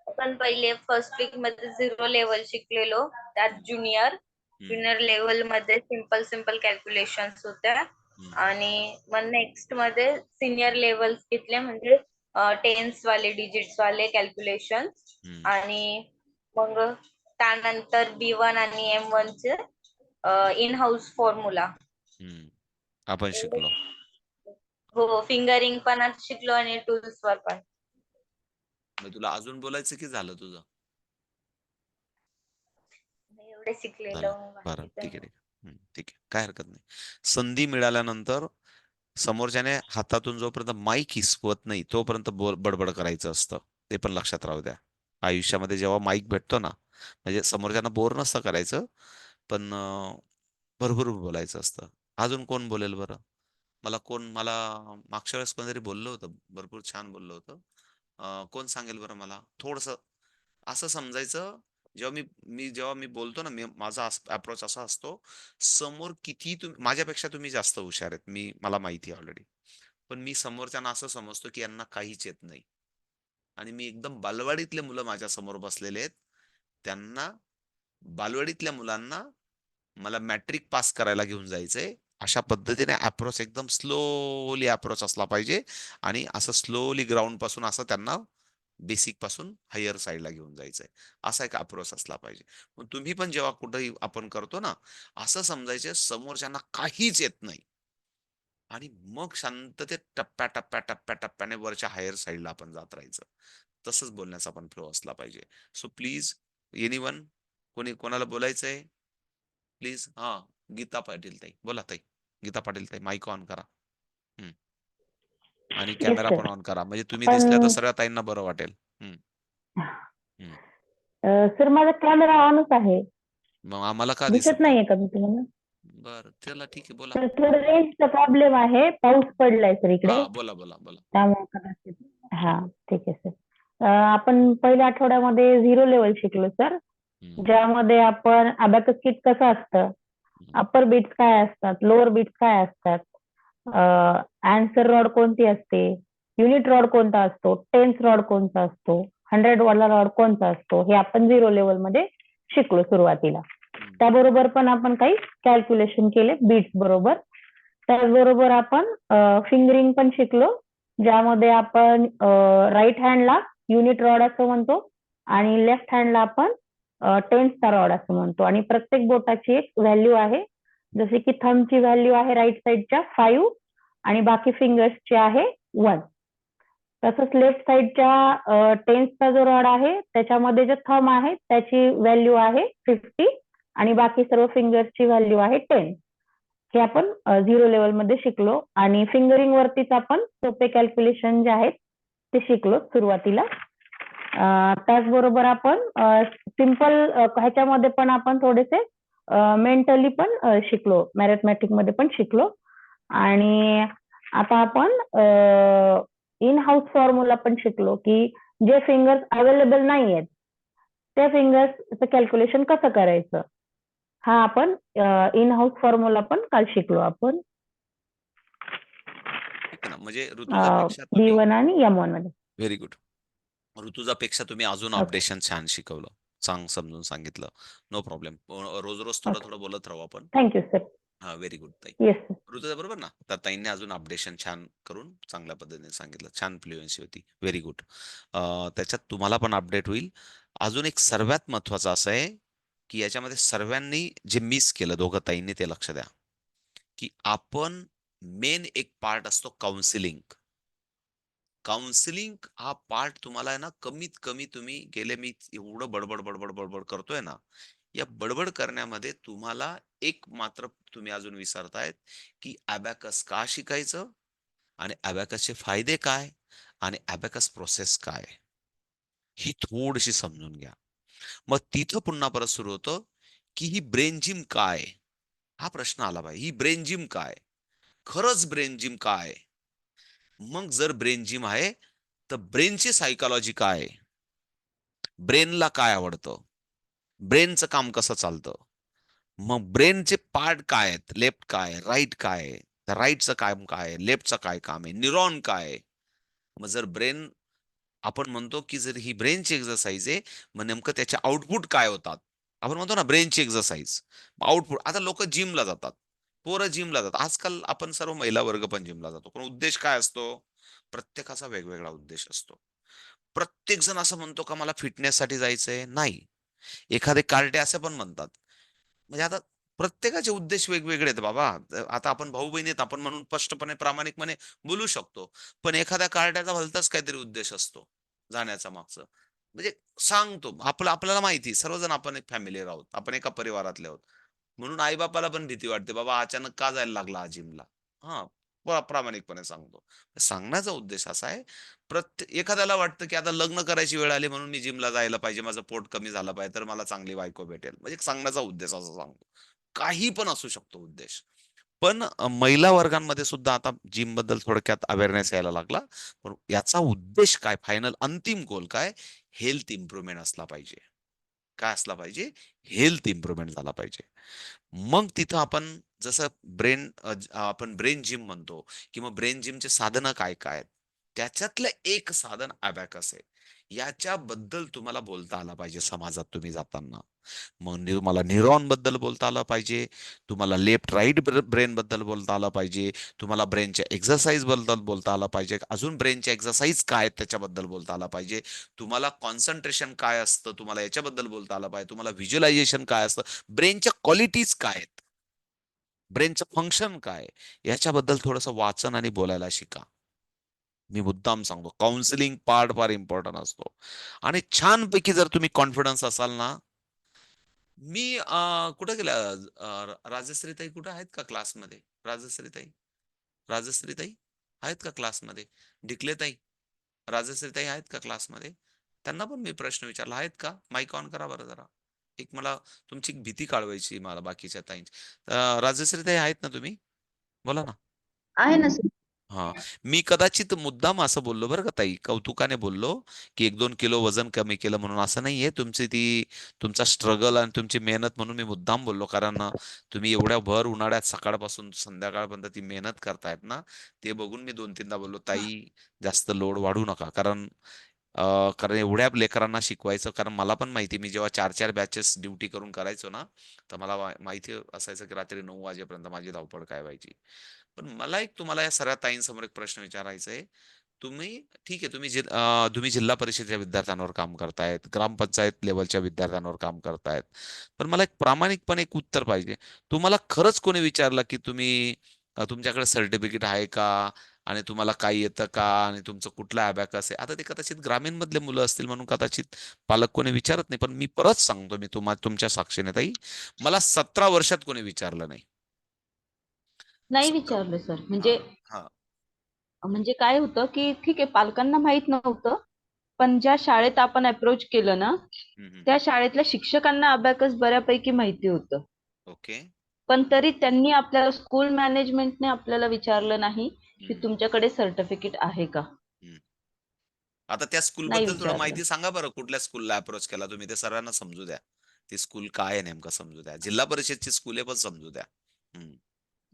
आपण पहिले फर्स्ट वीक मध्ये 0 लेव्हल शिकलेलो. त्यात हं, ज्युनियर हं, ज्युनियर लेव्हल मध्ये सिंपल कॅल्क्युलेशन्स होत्या. हं, आणि मग नेक्स्ट मध्ये सिनियर लेव्हल्स घेतले, म्हणजे टेन्स वाले डिजिट्स वाले कॅल्क्युलेशन. हं, आणि मग त्यानंतर B1 आणि M1 चे इन हाऊस फॉर्म्युला. हं. आपण शिकलो. हो, फिंगरिंग पण आज शिकलो आणि टूल्स वर पण. मग तुला अजून बोलायचं की झालं तुझं? एवढे शिकलेलो झालं. बरं. बाकीचं ठीक आहे, नाही. ठीक आहे. ठीक आहे. काय हरकत नाही. संधी मिळाल्यानंतर समोरच्याने हातातून जोपर्यंत माईक हिसकवत नाही, तोपर्यंत बडबड करायचं असतं. ते पण लक्षात राहू द्या. आयुष्यामध्ये जेव्हा माईक भेटतो ना, म्हणजे समोरच्यांना बोर नसतं करायचं, पण भरपूर बोलायचं असतं. अजून कोण बोलेल बरं? मला मागच्या वेळेस कोणीतरी बोललं होतं, भरपूर छान बोललं होतं. कोण सांगेल बरं मला? थोडंसं असं समजायचं, जेव्हा मी बोलतो ना, माझा अप्रोच असा असतो, समोर किती माझ्यापेक्षा तुम्ही जास्त हुशार आहेत. मला माहिती आहे ऑलरेडी. पण मी समोरच्यांना असं समजतो, की यांना काहीच येत नाही. आणि मी एकदम बालवाडीतले मुलं माझ्यासमोर बसलेले आहेत. त्यांना बालवाडीतल्या मुलांना मला मॅट्रिक पास करायला घेऊन जायचंय. अशा पद्धतीने अप्रोच एकदम स्लोली अप्रोच असला पाहिजे आणि असं स्लोली ग्राउंडपासून असं त्यांना बेसिक पासून हायर साइडला घेऊन जायचंय. असा एक अप्रोच असला पाहिजे. मग तुम्ही पण जेव्हा कुठेही आपण करतो ना, असं समजायचं समोरच्यांना काहीच येत नाही आणि मग शांततेत टप्प्याने वरच्या हायर साइडला आपण जात राहायचं. तसंच बोलण्याचा पण फ्लो असला पाहिजे. सो प्लीज एनीवन कोणाला बोलायचंय? प्लीज गीता पाटील ताई. बोला ताई. गीता पाटील ताई माईक ऑन करा. हं. आणि येस कॅमेरा सर. पण ऑन करा. म्हणजे तुम्ही दिसल्या तर पण सगळ्या ताईंना बरं वाटेल. हं, हं. सर माझा कॅमेरा ऑनच आहे. मग आम्हाला का दिसत दिसत नाही? नाहीये का मी तुम्हाला? बरं, चला ठीक आहे बोला. तर थोडं रेंजचा प्रॉब्लेम आहे. पाऊस पडलाय सर इकडे. बोला, बोला, बोला. त्यामुळे कदाचित. हा, ठीक आहे सर. आपण पहिल्या आठवड्यामध्ये 0 लेव्हल शिकलो सर. ज्यामध्ये आपण अबॅकस किट कसं असतं, अप्पर बीट्स काय असतात, लोअर बीट्स काय असतात, आन्सर रॉड कोणती असते, युनिट रॉड कोणता असतो, टेन्स रॉड कोणता असतो, 100 वाला रॉड कोणता असतो, हे आपण 0 लेवल मध्ये शिकलो सुरुवातीला. त्याबरोबर पण आपण काही कॅल्क्युलेशन केले बीट्स बरोबर. त्याचबरोबर आपण फिंगरिंग पण शिकलो, ज्यामध्ये आपण राईट हँडला युनिट रॉड असं म्हणतो आणि लेफ्ट हँडला आपण टेन्सचा रॉड असं म्हणतो. आणि प्रत्येक बोटाची एक व्हॅल्यू आहे, जसे की थंबची व्हॅल्यू आहे राईट साईडच्या 5 आणि बाकी फिंगर्सची आहे 1. तसंच लेफ्ट साईडच्या टेन्सचा जो रॉड आहे त्याच्यामध्ये जे थंब आहे त्याची व्हॅल्यू आहे 50 आणि बाकी सर्व फिंगर्सची व्हॅल्यू आहे 10. हे आपण 0 लेवल मध्ये शिकलो. आणि फिंगरिंग वरतीच आपण सोपे कॅल्क्युलेशन जे आहेत ते शिकलो सुरुवातीला. त्याचबरोबर आपण सिम्पल ह्याच्यामध्ये पण आपण थोडेसे मेंटली पण शिकलो, मॅथमॅटिक मध्ये पण शिकलो. आणि आता आपण इन हाऊस फॉर्म्युला पण शिकलो, की जे फिंगर्स अवेलेबल नाही आहेत त्या फिंगर्सचं कॅल्क्युलेशन कसं करायचं, हा आपण इन हाऊस फॉर्म्युला पण काल शिकलो आपण ठीक आहे ना, म्हणजे ऋतुजापेक्षा तुम्ही B1 आणि M1 मध्ये. Very good. ऋतुजापेक्षा तुम्ही अजून ओके, अपडेशन छान शिकवलं, समजून सांगितलं. No problem. रोज रोज थोडं ओके. थोडं बोलत राहू आपण. Thank you sir. हा, व्हेरी गुड ताई. Yes sir. ऋतुजा बरोबर ना, तर ताईंनी अजून अपडेशन छान करून चांगल्या पद्धतीने सांगितलं. छान फ्लुएन्सी होती. Very good. त्याच्यात तुम्हाला पण अपडेट होईल. अजून एक सर्वात महत्वाचं असं आहे, की याच्यामध्ये सर्वांनी जे मिस केलं दोघं ताईंनी ते लक्ष द्या, की आपण मेन एक पार्ट असतो काउन्सिलिंग. काउन्सिलिंग हा पार्ट तुम्हाला आहे ना, कमीत कमी तुम्ही गेले, मी एवढं बडबड बडबड बडबड करतोय ना, या बडबड करण्यामध्ये तुम्हाला एक मात्र तुम्ही अजून विसरतायत, की अबॅकस का शिकायचं आणि अबॅकसचे फायदे काय आणि अबॅकस प्रोसेस काय, ही थोडीशी समजून घ्या. मग तिथं पुन्हा परत सुरू होतं, की ही ब्रेन जिम काय, हा प्रश्न आला पाहिजे. ही ब्रेन जिम काय, खरंच ब्रेन जिम काय. मग जर ब्रेन जिम आहे तर ब्रेनची सायकॉलॉजी काय, ब्रेनला काय आवडतं, ब्रेनचं काम कसं चालतं, मग ब्रेनचे पार्ट काय आहेत, लेफ्ट काय, राईट काय, राईटचं काम काय, लेफ्टचं काय काम आहे, न्यूरॉन काय. मग जर ब्रेन, आपण म्हणतो की जर ही ब्रेनची एक्सरसाइज आहे, मग नेमकं त्याचे आउटपुट काय होतात. आपण म्हणतो ना ब्रेनची एक्सरसाइज, आउटपुट. आता लोक जिमला जातात, पोरं जिमला जातात, आजकाल आपण सर्व महिला वर्ग पण जिमला जातो, पण उद्देश काय असतो, प्रत्येकाचा वेगवेगळा उद्देश असतो. प्रत्येक जण असं म्हणतो का मला फिटनेससाठी जायचंय, नाही. एखादे कार्टे असे पण म्हणतात. म्हणजे आता प्रत्येकाचे उद्देश वेगवेगळे आहेत बाबा. आता आपण भाऊ बहिणी आहेत, आपण म्हणून स्पष्टपणे प्रामाणिकपणे बोलू शकतो. पण एखाद्या कार्ट्याचा भलताच काहीतरी उद्देश असतो जाण्याचा मागचं. म्हणजे सांगतो, आपल्याला माहिती, सर्वजण आपण एक फॅमिली आहोत, आपण एका परिवारातले आहोत. म्हणून आईबापाला पण भीती वाटते, बाबा अचानक का जायला लागला हा जिमला. हा, प्रामाणिकपणे सांगतो. सांगण्याचा उद्देश असा आहे, एखाद्याला वाटतं की आता लग्न करायची वेळ आली म्हणून मी जिमला जायला पाहिजे, माझं पोट कमी झालं पाहिजे तर मला चांगली बायको भेटेल, म्हणजे सांगण्याचा उद्देश असं सांगतो. काही पण असू शकतो उद्देश. पण महिला वर्गांमध्ये सुद्धा आता जिम बद्दल थोडक्यात अवेअरनेस यायला लागला. पण याचा उद्देश काय, फायनल अंतिम गोल काय, हेल्थ इम्प्रुव्हमेंट असला पाहिजे. काय असला पाहिजे, हेल्थ इम्प्रुव्हमेंट झाला पाहिजे. मग तिथं आपण जसं आपण ब्रेन जिम म्हणतो, किंवा ब्रेन जिमचे साधनं काय काय आहेत, त्याच्यातलं एक साधन अबॅकस आहे. याच्याबद्दल तुम्हाला बोलता आला पाहिजे समाजात तुम्ही जाताना. मग तुम्हाला न्यूरॉन बद्दल बोलता आलं पाहिजे, तुम्हाला लेफ्ट राईट ब्रेन बद्दल बोलता आलं पाहिजे, तुम्हाला ब्रेनच्या एक्सरसाइज बद्दल बोलता आलं पाहिजे, अजून ब्रेनच्या एक्सरसाइज काय आहेत त्याच्याबद्दल बोलता आलं पाहिजे, तुम्हाला कॉन्सन्ट्रेशन काय असतं तुम्हाला याच्याबद्दल बोलता आलं पाहिजे, तुम्हाला व्हिज्युअलायझेशन काय असतं, ब्रेनच्या क्वालिटीज काय आहेत, ब्रेनचं फंक्शन काय, याच्याबद्दल थोडंसं वाचन आणि बोलायला शिका. मी मुद्दाम सांगतो, काउन्सिलिंग पार्ट फार इम्पॉर्टंट असतो. आणि छानपैकी जर तुम्ही कॉन्फिडन्स असाल ना, मी कुठं गेल्या, राजश्रीताई कुठं आहेत का क्लासमध्ये, राजश्रीताई, राजश्रीताई आहेत का क्लासमध्ये, ढिकलेताई, राजश्रीताई आहेत का क्लासमध्ये, त्यांना पण मी प्रश्न विचारला, आहेत का, माईक ऑन करा बरं जरा. एक मला तुमची एक भीती काढवायची मला बाकीच्या ताईंची. राजश्रीताई आहेत ना तुम्ही, बोला ना. आहे ना सर. हा, मी कदाचित मुद्दाम असं बोललो बरं का ताई, कौतुकाने बोललो की 1-2 किलो वजन कमी केलं म्हणून, असं नाहीये. तुमचा स्ट्रगल आणि तुमची मेहनत म्हणून मी मुद्दाम बोललो, कारण तुम्ही एवढ्या भर उन्हाळ्यात सकाळपासून संध्याकाळपर्यंत ती मेहनत करतायत ना, ते बघून मी 2-3दा बोललो, ताई जास्त लोड वाढू नका. कारण एवढ्या लेकरांना शिकवायचं, कारण मला पण माहिती, मी जेव्हा 4-4 बॅचेस ड्युटी करून करायचो ना, तर मला माहिती असायचं की रात्री 9 वाजेपर्यंत माझी धावपळ काय व्हायची. पण मला एक तुम्हाला या सर्व ताईंसमोर एक प्रश्न विचारायचा आहे. तुम्ही ठीक आहे, तुम्ही जिल्हा परिषदेच्या विद्यार्थ्यांवर काम करतायत, ग्रामपंचायत लेवलच्या विद्यार्थ्यांवर काम करतायत. पण मला एक प्रामाणिकपणे एक उत्तर पाहिजे. तुम्हाला खरंच कोणी विचारलं की तुमच्याकडे सर्टिफिकेट आहे का? आणि तुम्हाला काय येतं का? आणि तुमचं कुठला अबॅकस आहे? आता ते कदाचित ग्रामीण मधले मुलं असतील म्हणून कदाचित पालक कोणी विचारत नाही. पण मी परत सांगतो, मी तुमच्या साक्षीने ताई, मला 17 वर्षात कोणी विचारलं नाही. नाही 17 विचारलं सर. हा म्हणजे हा म्हणजे काय होतं, की ठीक आहे पालकांना माहित नव्हतं, पण ज्या शाळेत आपण अप्रोच केलं ना, हम्म, हम्म. त्या शाळेतल्या शिक्षकांना अबॅकस बऱ्यापैकी माहिती होतं. ओके. पण तरी त्यांनी आपल्याला, स्कूल मॅनेजमेंटने आपल्याला विचारलं नाही, की हम्म, तुमच्याकडे सर्टिफिकेट आहे का? हम्म. आता त्या स्कूल नाही बद्दल थोडं विचारलं. माहिती सांगा बरं, कुठल्या स्कूलला अप्रोच केला तुम्ही, ते सर्वांना समजू द्या. ती स्कूल काय आहे नेमकं समजू द्या. जिल्हा परिषदची स्कूल आहे पण समजू द्या. हम्म,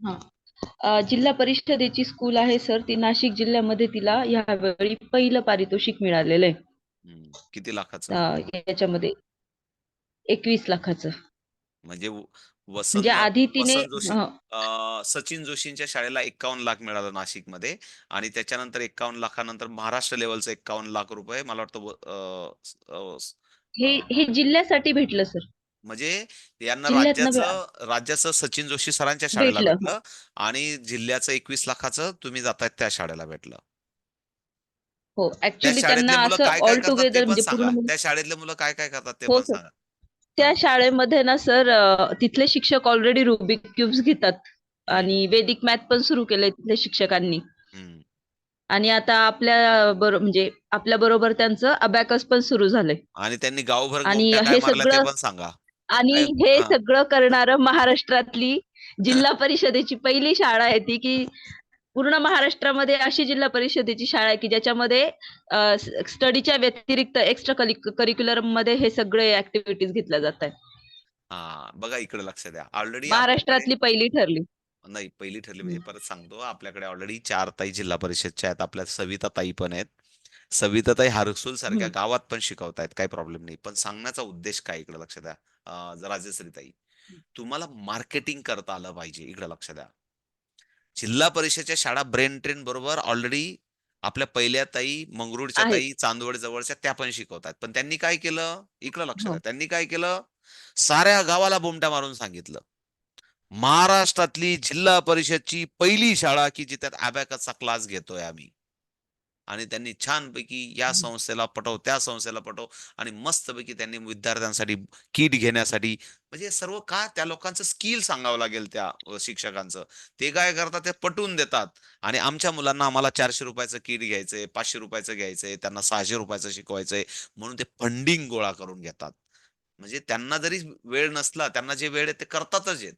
हां. जिल्हा परिषदेची स्कूल आहे सर. ती नाशिक जिल्ह्यामध्ये, तिला यावेळी पहिलं पारितोषिक मिळालेलं आहे. किती लाखाचं? याच्यामध्ये 21 लाखाचं. म्हणजे म्हणजे वसंत आधी तिने वसंत जोशी सचिन जोशींच्या शाळेला 51 लाख मिळालं नाशिकमध्ये, आणि त्याच्यानंतर 51 लाखानंतर महाराष्ट्र लेवलचं 51 लाख रुपये मला वाटतं हे जिल्ह्यासाठी भेटलं सर. म्हणजे यांना जिल्ह्यातनं राज्याचं सचिन जोशी सरांच्या शाळेला भेटलं. भेटलं, आणि जिल्ह्याचं 21 लाखाचं तुम्ही जातायत त्या शाळेला भेटलं. हो, त्या ऍक्च्युली शाळेतले त्यांना मुलं असं काय काय ऑल करतात ते टुगेदर पण म्हणजे सांगा. पूर्ण. त्या शाळेतले मुलं काय काय करतात ते हो पण सर. सांगा. त्या हा. शाळेमध्ये ना सर, तिथले शिक्षक ऑलरेडी रुबिक क्यूब्स घेतात हम्म, आणि वेदिक मॅथ पण सुरू केलंय तिथल्या शिक्षकांनी. हम्म. आणि आता म्हणजे आपल्या बरोबर त्यांचं अबॅकस पण सुरू झालंय. आणि त्यांनी गावभर आणि गोमट्या काय हे मारल्या ते सगळं पण सांगा. आणि काय हे हा. सगळं करणारं महाराष्ट्रातली जिल्हा परिषदेची पहिली शाळा आहे ती, की पूर्ण महाराष्ट्रामध्ये अशी जिल्हा परिषदेची शाळा आहे की ज्याच्यामध्ये स्टडीच्या व्यतिरिक्त एक्स्ट्रा करिक्युलर मध्ये हे सगळे ऍक्टिव्हिटीज घेतल्या जात आहेत. हा, बघा इकडे लक्ष द्या. ऑलरेडी आपल्याकडे महाराष्ट्रातली पहिली ठरली. नाही, पहिली ठरली म्हणजे हम्म. परत सांगतो, आपल्याकडे ऑलरेडी 4 ताई जिल्हा परिषदच्या आहेत. आपल्या सविता ताई पण आहेत. सविता ताई हरसूल सारख्या हम्म. गावात पण शिकवतायत, काही प्रॉब्लेम नाही. पण सांगण्याचा उद्देश काय, इकडे लक्ष द्या. राजश्री ताई, तुम्हाला मार्केटिंग करता आलं पाहिजे. इकडे लक्ष द्या. जिल्हा परिषदच्या शाळा ब्रेन ट्रेन बरोबर ऑलरेडी आपल्या पहिल्या ताई, मंगरुळच्या आहेत. ताई, चांदवड जवळच्या, त्या पण शिकवतात. पण त्यांनी काय केलं, इकडे लक्ष हो. द्या, त्यांनी काय केलं, साऱ्या गावाला बोमट्या मारून सांगितलं, महाराष्ट्रातली जिल्हा परिषदची पहिली शाळा की जिथे अबॅकसचा क्लास घेतोय आम्ही. आणि त्यांनी छानपैकी या हम्म. संस्थेला पटव, त्या संस्थेला पटव, आणि मस्तपैकी त्यांनी विद्यार्थ्यांसाठी किट घेण्यासाठी, म्हणजे सर्व का त्या लोकांचं स्किल सांगावं लागेल त्या शिक्षकांचं. ते काय करतात, ते पटवून देतात. आणि आमच्या मुलांना, आम्हाला 400 रुपयाचं किट घ्यायचंय, 500 रुपयाचं घ्यायचंय, त्यांना 600 रुपयाचं शिकवायचंय, म्हणून ते फंडिंग गोळा करून घेतात. म्हणजे त्यांना जरी वेळ नसला, त्यांना जे वेळ आहे ते करतातच आहेत.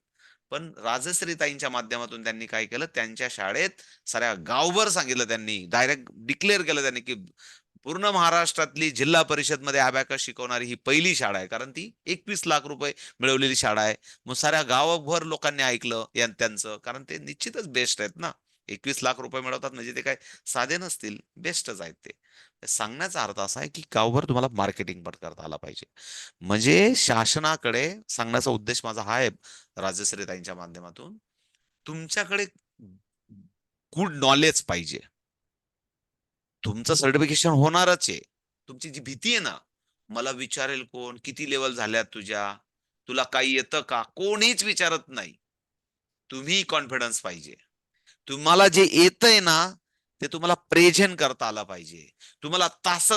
पण राजश्रीताईंच्या माध्यमातून त्यांनी काय केलं, त्यांच्या शाळेत साऱ्या गावभर सांगितलं, त्यांनी डायरेक्ट डिक्लेअर केलं त्यांनी, की पूर्ण महाराष्ट्रातली जिल्हा परिषदमध्ये अबॅकस शिकवणारी ही पहिली शाळा आहे. कारण ती 21 लाख रुपये मिळवलेली शाळा आहे. मग साऱ्या गावभर लोकांनी ऐकलं त्यांचं, कारण ते निश्चितच बेस्ट आहेत ना. 21 लाख रुपये मिळवतात म्हणजे ते काय साधे नसतील, बेस्टच आहेत ते. सांगण्याचा अर्थ असा आहे की गावभर तुम्हाला मार्केटिंग पण करता आला पाहिजे. म्हणजे शासनाकडे सांगण्याचा उद्देश माझा हा आहे, राजश्रीताईंच्या माध्यमातून, तुमच्याकडे गुड नॉलेज पाहिजे. तुमचं सर्टिफिकेशन होणारच आहे. तुमची जी भीती आहे ना, मला विचारेल कोण, किती लेवल झाल्यात तुझ्या, तुला काही येतं का, कोणीच विचारत नाही. तुम्ही कॉन्फिडन्स पाहिजे. तुम्हाला जे येतंय ना, ते तुम्हाला प्रेझेंट करता आलं पाहिजे. तुम्हाला तासन